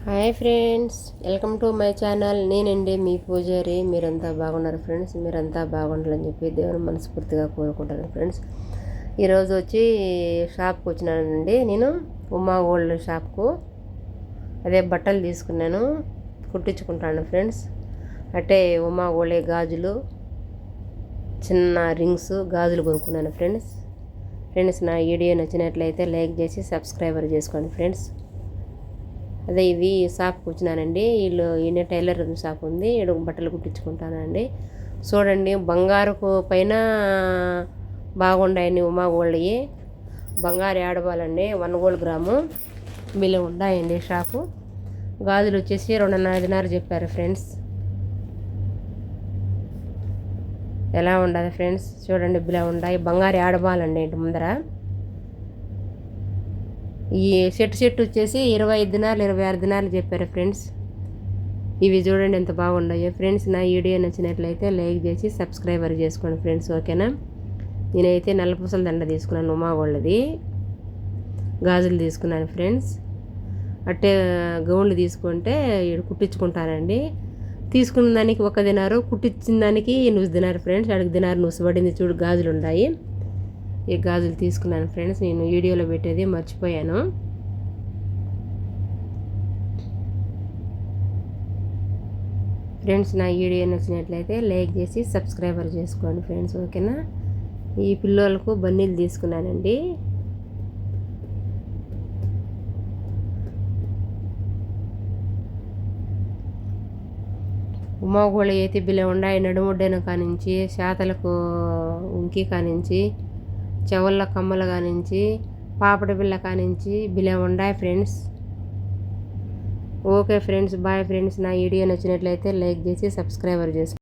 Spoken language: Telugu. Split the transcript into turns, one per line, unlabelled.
Hi friends, welcome to my channel. నేనండి మీ పూజారి. మీరంతా బాగున్నారు ఫ్రెండ్స్. మీరంతా బాగుండాలని చెప్పి దేవుని మనస్ఫూర్తిగా కోరుకుంటాను ఫ్రెండ్స్. ఈరోజు వచ్చి షాప్కి వచ్చినానండి. నేను ఉమా గోల్డ్ షాప్కు అదే బట్టలు తీసుకున్నాను, కుట్టించుకుంటాను ఫ్రెండ్స్. అంటే ఉమా గోల్డ్ గాజులు, చిన్న రింగ్స్, గాజులు కొనుక్కున్నాను ఫ్రెండ్స్. నా వీడియో నచ్చినట్లయితే లైక్ చేసి సబ్స్క్రైబర్ చేసుకోండి ఫ్రెండ్స్. అదే ఇది షాప్కి వచ్చినానండి. ఈయన టైలర్ షాప్ ఉంది, ఇక్కడ బట్టలు కుట్టించుకుంటానండి. చూడండి, బంగారుకు పైన బాగుండాయండి ఉమా గోల్డ్వి. బంగారు ఆడవాలండి, 1 గోల్డ్ గ్రాము బిల్లు ఉన్నాయండి షాపు. గాజులు వచ్చేసి 2.5 చెప్పారు ఫ్రెండ్స్. ఎలా ఉండదు ఫ్రెండ్స్, చూడండి బిలా ఉన్నాయి. బంగారు ఆడవాలండి ఇంటి ముందర. ఈ సెట్ వచ్చేసి 25 దినాలు చెప్పారు ఫ్రెండ్స్. ఇవి చూడండి ఎంత బాగున్నాయో ఫ్రెండ్స్. నా వీడియో నచ్చినట్లయితే లైక్ చేసి సబ్స్క్రైబర్ చేసుకోండి ఫ్రెండ్స్, ఓకేనా. నేనైతే నల్లపూసల దండ తీసుకున్నాను, ఉమా గోల్డ్ది. గాజులు తీసుకున్నాను ఫ్రెండ్స్. అట్టే గౌన్లు తీసుకుంటే ఇక్కడ కుట్టించుకుంటానండి. తీసుకున్న దానికి 1 దినారు, కుట్టించిన దానికి 9 దినారు ఫ్రెండ్స్. అడిగి దినారు నుసుబడింది చూడు, గాజులు ఉన్నాయి. ఈ గాజులు తీసుకున్నాను ఫ్రెండ్స్. నేను వీడియోలో పెట్టేది మర్చిపోయాను. ఫ్రెండ్స్, నా వీడియో నచ్చినట్లయితే లైక్ చేసి సబ్స్క్రైబర్ చేసుకోండి ఫ్రెండ్స్, ఓకేనా. ఈ పిల్లలకు బన్నీలు తీసుకున్నానండి. ఉమాగోళ అయితే బిల్ల ఉండాయి. నడుముడ్డెన కానించి, శాతలకు ఉంకి కానించి, చెవుల కమ్మల కానించి, పాపడ బిళ్ళ కానించి బిలే ఉండాయి friends. Okay friends, bye friends. నా వీడియో నచ్చినట్లయితే లైక్ చేసి సబ్స్క్రైబర్ చేసుకోండి.